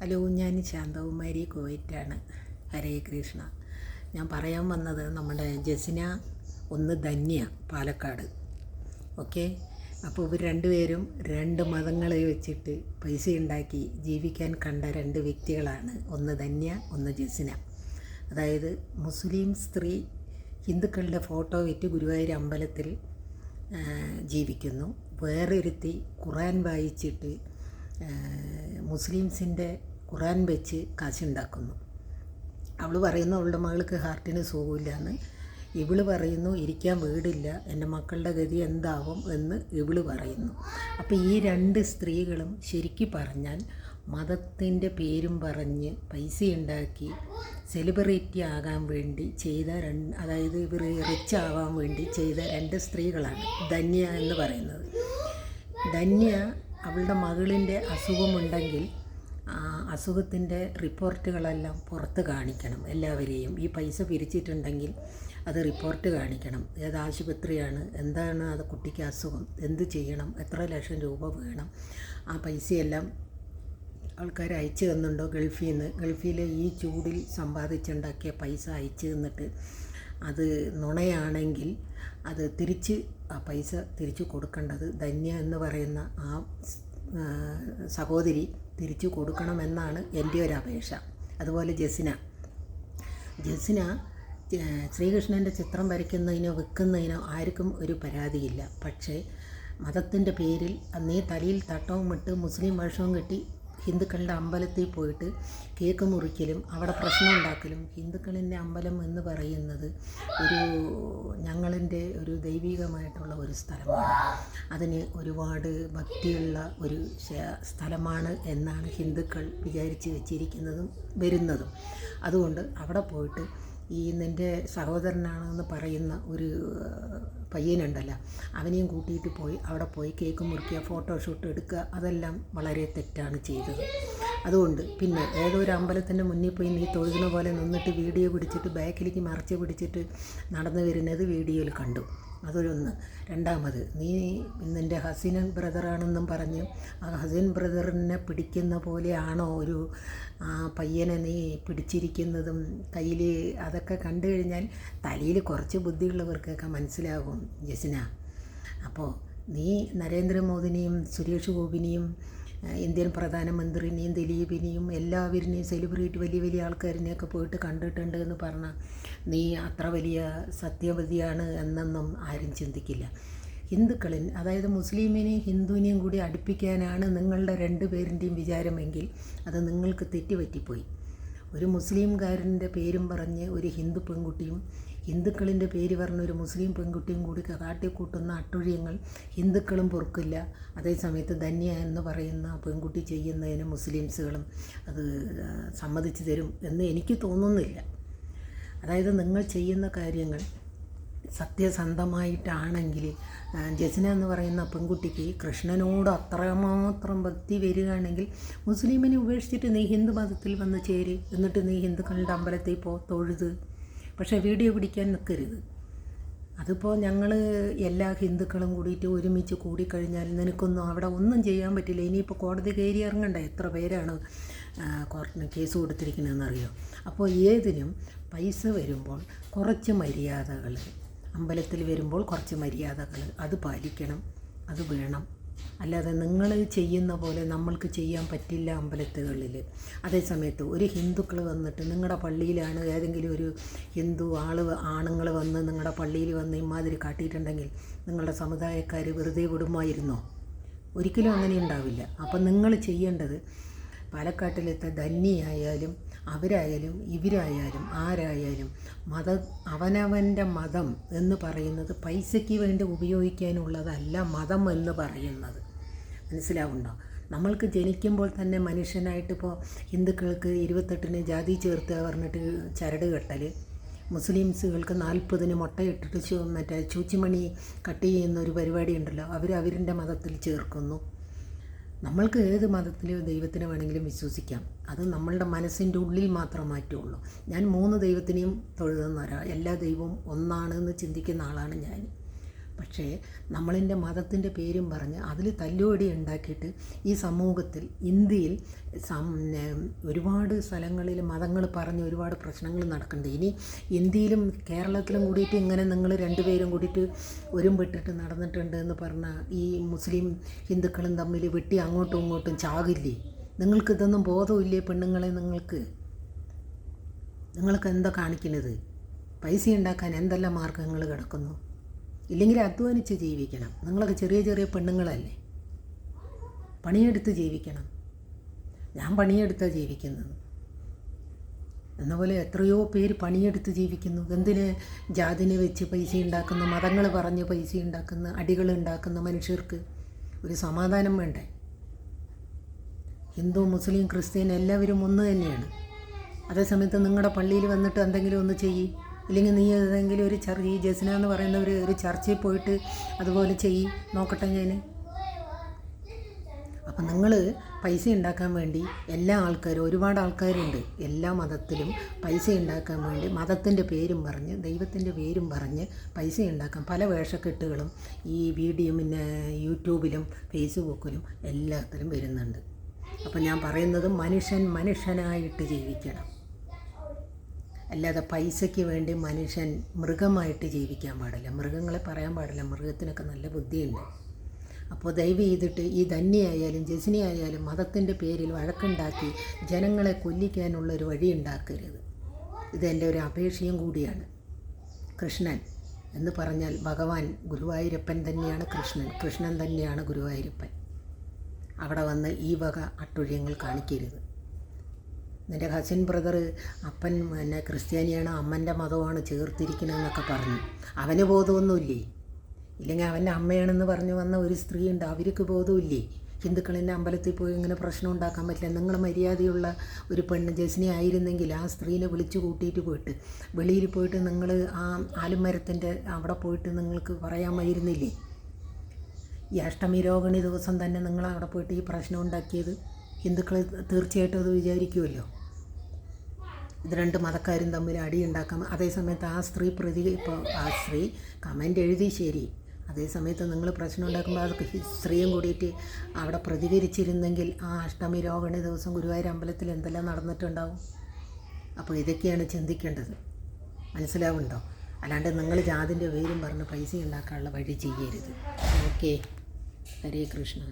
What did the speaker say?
Hello, ഞാൻ ശാന്തകുമാരി കുവൈറ്റാണ്. ഹരേ കൃഷ്ണ. ഞാൻ പറയാൻ വന്നത് നമ്മുടെ ജസിന ഒന്ന് ധന്യ പാലക്കാട്. ഓക്കെ, അപ്പോൾ ഇവർ രണ്ടുപേരും രണ്ട് മതങ്ങളെ വെച്ചിട്ട് പൈസ ഉണ്ടാക്കി ജീവിക്കാൻ കണ്ട രണ്ട് വ്യക്തികളാണ്. ഒന്ന് ധന്യ, ഒന്ന് ജസിന. അതായത് മുസ്ലിം സ്ത്രീ ഹിന്ദുക്കളുടെ ഫോട്ടോ വെച്ച് ഗുരുവായൂർ അമ്പലത്തിൽ ജീവിക്കുന്നു. വേറൊരുത്തി ഖുറാൻ വായിച്ചിട്ട് മുസ്ലിംസിൻ്റെ ഖുറാൻ വെച്ച് കാശുണ്ടാക്കുന്നു. അവൾ പറയുന്നു അവളുടെ മകൾക്ക് ഹാർട്ടിന് സുഖമില്ലാന്ന്. ഇവള് പറയുന്നു ഇരിക്കാൻ വീടില്ല, എൻ്റെ മക്കളുടെ ഗതി എന്താവും എന്ന് ഇവള് പറയുന്നു. അപ്പോൾ ഈ രണ്ട് സ്ത്രീകളും ശരിക്കും പറഞ്ഞാൽ മതത്തിൻ്റെ പേരും പറഞ്ഞ് പൈസ ഉണ്ടാക്കി സെലിബ്രിറ്റി ആകാൻ വേണ്ടി ചെയ്ത അതായത് ഇവർ റിച്ച് ആവാൻ വേണ്ടി ചെയ്ത രണ്ട് സ്ത്രീകളാണ് ധന്യ എന്ന് പറയുന്നത്. ധന്യ അവളുടെ മകളിൻ്റെ അസുഖമുണ്ടെങ്കിൽ അസുഖത്തിൻ്റെ റിപ്പോർട്ടുകളെല്ലാം പുറത്ത് കാണിക്കണം. എല്ലാവരെയും ഈ പൈസ പിരിച്ചിട്ടുണ്ടെങ്കിൽ അത് റിപ്പോർട്ട് കാണിക്കണം. ഏത് ആശുപത്രിയാണ്, എന്താണ് അത് കുട്ടിക്ക് അസുഖം, എന്ത് ചെയ്യണം, എത്ര ലക്ഷം രൂപ വേണം, ആ പൈസയെല്ലാം ആൾക്കാർ അയച്ചു തന്നുണ്ടോ ഗൾഫിലെ ഈ ചൂടിൽ സമ്പാദിച്ചുണ്ടാക്കിയ പൈസ അയച്ചു തന്നിട്ട് അത് നുണയാണെങ്കിൽ അത് ആ പൈസ തിരിച്ചു കൊടുക്കേണ്ടത് ധന്യ എന്ന് പറയുന്ന ആ സഹോദരി തിരിച്ചു കൊടുക്കണമെന്നാണ് എൻ്റെ ഒരു അപേക്ഷ. അതുപോലെ ജസിന ശ്രീകൃഷ്ണൻ്റെ ചിത്രം വരയ്ക്കുന്നതിനോ വിൽക്കുന്നതിനോ ആർക്കും ഒരു പരാതിയില്ല. പക്ഷേ മതത്തിൻ്റെ പേരിൽ നീ തലയിൽ തട്ടവും ഇട്ട് മുസ്ലിം വേഷവും കെട്ടി ഹിന്ദുക്കളുടെ അമ്പലത്തിൽ പോയിട്ട് കേക്ക് മുറിക്കലും അവിടെ പ്രശ്നം ഉണ്ടാക്കലും. ഹിന്ദുക്കളിൻ്റെ അമ്പലം എന്ന് പറയുന്നത് ഞങ്ങളിൻ്റെ ഒരു ദൈവികമായിട്ടുള്ള ഒരു സ്ഥലമാണ്. അതിന് ഒരുപാട് ഭക്തിയുള്ള ഒരു സ്ഥലമാണ് എന്നാണ് ഹിന്ദുക്കൾ വിചാരിച്ച് വെച്ചിരിക്കുന്നതും വരുന്നതും. അതുകൊണ്ട് അവിടെ പോയിട്ട് ഈ നിൻ്റെ സഹോദരനാണെന്ന് പറയുന്ന ഒരു പയ്യനുണ്ടല്ലോ, അവനെയും കൂട്ടിയിട്ട് പോയി അവിടെ പോയി കേക്ക് മുറിക്കുക, ഫോട്ടോഷൂട്ട് എടുക്കുക, അതെല്ലാം വളരെ തെറ്റാണ് ചെയ്തത്. അതുകൊണ്ട് പിന്നെ ഏതൊരു അമ്പലത്തിൻ്റെ മുന്നിൽ പോയി നീ തൊഴുതുന്ന പോലെ നിന്നിട്ട് വീഡിയോ പിടിച്ചിട്ട് ബാക്കിലേക്ക് മറച്ച് പിടിച്ചിട്ട് നടന്നു വരുന്നത് വീഡിയോയിൽ കണ്ടു. അതൊരൊന്ന്. രണ്ടാമത് നീ നിൻ്റെ ഹസിൻ ബ്രദറാണെന്നും പറഞ്ഞ് ആ ഹസിൻ ബ്രദറിനെ പിടിക്കുന്ന പോലെയാണോ ഒരു പയ്യനെ നീ പിടിച്ചിരിക്കുന്നതും കയ്യിൽ അതൊക്കെ കണ്ടു കഴിഞ്ഞാൽ തലയിൽ കുറച്ച് ബുദ്ധിയുള്ളവർക്കൊക്കെ മനസ്സിലാകും ജസിന. അപ്പോൾ നീ നരേന്ദ്രമോദിനെയും സുരേഷ് ഗോപിനെയും ഇന്ത്യൻ പ്രധാനമന്ത്രിനെയും ദിലീപിനെയും എല്ലാവരിനെയും സെലിബ്രിറ്റി വലിയ വലിയ ആൾക്കാരിനെയൊക്കെ പോയിട്ട് കണ്ടിട്ടുണ്ട് എന്ന് പറഞ്ഞാൽ നീ അത്ര വലിയ സത്യവതിയാണ് എന്നൊന്നും ആരും ചിന്തിക്കില്ല. ഹിന്ദുക്കളിൽ അതായത് മുസ്ലിമിനെയും ഹിന്ദുവിനെയും കൂടി അടുപ്പിക്കാനാണ് നിങ്ങളുടെ രണ്ട് പേരിൻ്റെയും വിചാരമെങ്കിൽ അത് നിങ്ങൾക്ക് തെറ്റുപറ്റിപ്പോയി. ഒരു മുസ്ലിംകാരൻ്റെ പേരും പറഞ്ഞ് ഒരു ഹിന്ദു പെൺകുട്ടിയും ഹിന്ദുക്കളിൻ്റെ പേര് പറഞ്ഞ ഒരു മുസ്ലിം പെൺകുട്ടിയും കൂടി കാട്ടിക്കൂട്ടുന്ന അട്ടുഴിയങ്ങൾ ഹിന്ദുക്കളും പൊറുക്കില്ല. അതേസമയത്ത് ധന്യ എന്ന് പറയുന്ന പെൺകുട്ടി ചെയ്യുന്നതിന് മുസ്ലിംസുകളും അത് സമ്മതിച്ചു തരും എന്ന് എനിക്ക് തോന്നുന്നില്ല. അതായത് നിങ്ങൾ ചെയ്യുന്ന കാര്യങ്ങൾ സത്യസന്ധമായിട്ടാണെങ്കിൽ ജസിന എന്ന് പറയുന്ന പെൺകുട്ടിക്ക് കൃഷ്ണനോട് അത്രമാത്രം ഭക്തി വരികയാണെങ്കിൽ മുസ്ലിമിനെ ഉപേക്ഷിച്ചിട്ട് നീ ഹിന്ദു മതത്തിൽ വന്ന് ചേര്, എന്നിട്ട് നീ ഹിന്ദുക്കളുടെ അമ്പലത്തിൽ തൊഴുത്. പക്ഷേ വീഡിയോ പിടിക്കാൻ നിൽക്കരുത്. അതിപ്പോൾ ഞങ്ങൾ എല്ലാ ഹിന്ദുക്കളും കൂടിയിട്ട് ഒരുമിച്ച് കൂടിക്കഴിഞ്ഞാൽ നിനക്കൊന്നും അവിടെ ഒന്നും ചെയ്യാൻ പറ്റില്ല. ഇനിയിപ്പോൾ കോടതി കയറി ഇറങ്ങണ്ട. എത്ര പേരാണ് കോർട്ടിന് കേസ് കൊടുത്തിരിക്കുന്നതെന്നറിയോ? അപ്പോൾ ഏതിനും പൈസ വരുമ്പോൾ കുറച്ച് മര്യാദകൾ, അമ്പലത്തിൽ വരുമ്പോൾ കുറച്ച് മര്യാദകൾ അത് പാലിക്കണം, അത് വേണം. അല്ലാതെ നിങ്ങൾ ചെയ്യുന്ന പോലെ നമ്മൾക്ക് ചെയ്യാൻ പറ്റില്ല അമ്പലത്തുകളിൽ. അതേസമയത്ത് ഒരു ഹിന്ദുക്കൾ വന്നിട്ട് നിങ്ങളുടെ പള്ളിയിലാണ് ഏതെങ്കിലും ഒരു ഹിന്ദു ആണുങ്ങൾ വന്ന് നിങ്ങളുടെ പള്ളിയിൽ വന്ന് ഇമാതിരി കാട്ടിയിട്ടുണ്ടെങ്കിൽ നിങ്ങളുടെ സമുദായക്കാർ വെറുതെ വിടുമായിരുന്നോ? ഒരിക്കലും അങ്ങനെ ഉണ്ടാവില്ല. അപ്പം നിങ്ങൾ ചെയ്യേണ്ടത് പാലക്കാട്ടിലത്തെ ധന്യയായാലും അവരായാലും ഇവരായാലും ആരായാലും അവനവൻ്റെ മതം എന്ന് പറയുന്നത് പൈസയ്ക്ക് വേണ്ടി ഉപയോഗിക്കാനുള്ളതല്ല മതം എന്ന് പറയുന്നത്. മനസ്സിലാവുണ്ടോ? നമ്മൾക്ക് ജനിക്കുമ്പോൾ തന്നെ മനുഷ്യനായിട്ടിപ്പോൾ ഹിന്ദുക്കൾക്ക് 28-ന് ജാതി ചേർത്ത് പറഞ്ഞിട്ട് ചരട് കെട്ടൽ, മുസ്ലിംസുകൾക്ക് 40-ന് മുട്ടയിട്ടിട്ട് മറ്റേ ചൂച്ചിമണി കട്ട് ചെയ്യുന്ന ഒരു പരിപാടി ഉണ്ടല്ലോ, അവരുടെ മതത്തിൽ ചേർക്കുന്നു. നമ്മൾക്ക് ഏത് മതത്തിലെയോ ദൈവത്തിനെ വേണമെങ്കിലും വിശ്വസിക്കാം. അത് നമ്മളുടെ മനസ്സിൻ്റെ ഉള്ളിൽ മാത്രം മാറ്റുള്ളൂ. ഞാൻ 3 ദൈവത്തിനെയും തൊഴുതുന്ന എല്ലാ ദൈവവും ഒന്നാണെന്ന് ചിന്തിക്കുന്ന ആളാണ് ഞാൻ. പക്ഷേ നമ്മളിൻ്റെ മതത്തിൻ്റെ പേരും പറഞ്ഞ് അതിൽ തല്ലുവടി ഉണ്ടാക്കിയിട്ട് ഈ സമൂഹത്തിൽ ഇന്ത്യയിൽ ഒരുപാട് സ്ഥലങ്ങളിൽ മതങ്ങൾ പറഞ്ഞ് ഒരുപാട് പ്രശ്നങ്ങൾ നടക്കുന്നുണ്ട്. ഇനി ഇന്ത്യയിലും കേരളത്തിലും കൂടിയിട്ട് ഇങ്ങനെ നിങ്ങൾ രണ്ടുപേരും കൂടിയിട്ട് ഒരുമ്പിട്ടിട്ട് നടന്നിട്ടുണ്ട് എന്ന് പറഞ്ഞാൽ ഈ മുസ്ലിം ഹിന്ദുക്കളും തമ്മിൽ വെട്ടി അങ്ങോട്ടും ഇങ്ങോട്ടും ചാകില്ലേ? നിങ്ങൾക്ക് ഇതൊന്നും ബോധമില്ലേ പെണ്ണുങ്ങളെ? നിങ്ങൾക്ക് എന്താ കാണിക്കുന്നത്? പൈസ ഉണ്ടാക്കാൻ എന്തെല്ലാം മാർഗ്ഗങ്ങൾ കിടക്കുന്നു? ഇല്ലെങ്കിൽ അധ്വാനിച്ച് ജീവിക്കണം. നിങ്ങളൊക്കെ ചെറിയ ചെറിയ പെണ്ണുങ്ങളല്ലേ, പണിയെടുത്ത് ജീവിക്കണം. ഞാൻ പണിയെടുത്താണ് ജീവിക്കുന്നത്. എന്നപോലെ എത്രയോ പേര് പണിയെടുത്ത് ജീവിക്കുന്നു. എന്തിന്? ജാതിനെ വെച്ച് പൈസ ഉണ്ടാക്കുന്ന, മതങ്ങൾ പറഞ്ഞ് പൈസ ഉണ്ടാക്കുന്ന, അടികൾ ഉണ്ടാക്കുന്ന മനുഷ്യർക്ക് ഒരു സമാധാനം വേണ്ടേ? ഹിന്ദു, മുസ്ലിം, ക്രിസ്ത്യൻ എല്ലാവരും ഒന്ന് തന്നെയാണ്. അതേസമയത്ത് നിങ്ങളുടെ പള്ളിയിൽ വന്നിട്ട് എന്തെങ്കിലും ഒന്ന് ചെയ്യ്, ഇല്ലെങ്കിൽ നീ ഏതെങ്കിലും ഒരു ഈ ജസ്ന എന്ന് പറയുന്ന ഒരു ചർച്ചയിൽ പോയിട്ട് അതുപോലെ ചെയ്യ് നോക്കട്ടെ ഞാൻ. അപ്പം നിങ്ങൾ പൈസ ഉണ്ടാക്കാൻ വേണ്ടി എല്ലാ ആൾക്കാരും, ഒരുപാട് ആൾക്കാരുണ്ട് എല്ലാ മതത്തിലും പൈസ ഉണ്ടാക്കാൻ വേണ്ടി മതത്തിൻ്റെ പേരും പറഞ്ഞ് ദൈവത്തിൻ്റെ പേരും പറഞ്ഞ് പൈസ ഉണ്ടാക്കാൻ പല വേഷക്കെട്ടുകളും ഈ വീഡിയോ പിന്നെ യൂട്യൂബിലും ഫേസ്ബുക്കിലും എല്ലാത്തിലും വരുന്നുണ്ട്. അപ്പം ഞാൻ പറയുന്നത് മനുഷ്യനായിട്ട് ജീവിക്കണം. അല്ലാതെ പൈസയ്ക്ക് വേണ്ടി മനുഷ്യൻ മൃഗമായിട്ട് ജീവിക്കാൻ പാടില്ല. മൃഗങ്ങളെ പറയാൻ പാടില്ല, മൃഗത്തിനൊക്കെ നല്ല ബുദ്ധിയുണ്ട്. അപ്പോൾ ദയവ് ചെയ്തിട്ട് ഈ ധന്യയായാലും ജസ്നയായാലും മതത്തിൻ്റെ പേരിൽ വഴക്കുണ്ടാക്കി ജനങ്ങളെ കൊല്ലിക്കാനുള്ളൊരു വഴി ഉണ്ടാക്കരുത്. ഇതെൻ്റെ ഒരു അപേക്ഷയും കൂടിയാണ്. കൃഷ്ണൻ എന്ന് പറഞ്ഞാൽ ഭഗവാൻ ഗുരുവായൂരപ്പൻ തന്നെയാണ് കൃഷ്ണൻ തന്നെയാണ് ഗുരുവായൂരപ്പൻ. അവിടെ വന്ന് ഈ വക അട്ടുഴിയങ്ങൾ കാണിക്കരുത്. നിൻ്റെ കസിൻ ബ്രദർ അപ്പൻ പിന്നെ ക്രിസ്ത്യാനിയാണ്, അമ്മൻ്റെ മതമാണ് ചേർത്തിരിക്കണമെന്നൊക്കെ പറഞ്ഞു. അവന് ബോധമൊന്നുമില്ലേ? ഇല്ലെങ്കിൽ അവൻ്റെ അമ്മയാണെന്ന് പറഞ്ഞു വന്ന ഒരു സ്ത്രീ ഉണ്ട്, അവർക്ക് ബോധമില്ലേ? ഹിന്ദുക്കളെന്നെ അമ്പലത്തിൽ പോയി ഇങ്ങനെ പ്രശ്നം ഉണ്ടാക്കാൻ പറ്റില്ല. നിങ്ങൾ മര്യാദയുള്ള ഒരു പെണ്ണ് ജസ്നി ആയിരുന്നെങ്കിൽ ആ സ്ത്രീനെ വിളിച്ചു കൂട്ടിയിട്ട് പോയിട്ട് വെളിയിൽ പോയിട്ട് നിങ്ങൾ ആ ആലുമരത്തിൻ്റെ അവിടെ പോയിട്ട് നിങ്ങൾക്ക് പറയാമായിരുന്നില്ലേ? ഈ അഷ്ടമി രോഹിണി ദിവസം തന്നെ നിങ്ങൾ അവിടെ പോയിട്ട് ഈ പ്രശ്നം ഉണ്ടാക്കിയത് ഹിന്ദുക്കൾ തീർച്ചയായിട്ടും അത് വിചാരിക്കുമല്ലോ. ഇത് രണ്ട് മതക്കാരും തമ്മിൽ അടിയുണ്ടാക്കാം. അതേസമയത്ത് ആ സ്ത്രീ കമൻ്റ് എഴുതി ശരി, അതേസമയത്ത് നിങ്ങൾ പ്രശ്നം ഉണ്ടാക്കുമ്പോൾ അത് സ്ത്രീയും കൂടിയിട്ട് അവിടെ പ്രതികരിച്ചിരുന്നെങ്കിൽ ആ അഷ്ടമി രോഹിണി ദിവസം ഗുരുവായൂർ അമ്പലത്തിൽ എന്തെല്ലാം നടന്നിട്ടുണ്ടാവും. അപ്പോൾ ഇതൊക്കെയാണ് ചിന്തിക്കേണ്ടത്. മനസ്സിലാവുന്നുണ്ടോ? അല്ലാണ്ട് നിങ്ങൾ ജാതിൻ്റെ പേരും പറഞ്ഞ് പൈസ ഉണ്ടാക്കാനുള്ള വഴി ചെയ്യരുത്. ഓക്കെ, ഹരേ കൃഷ്ണ.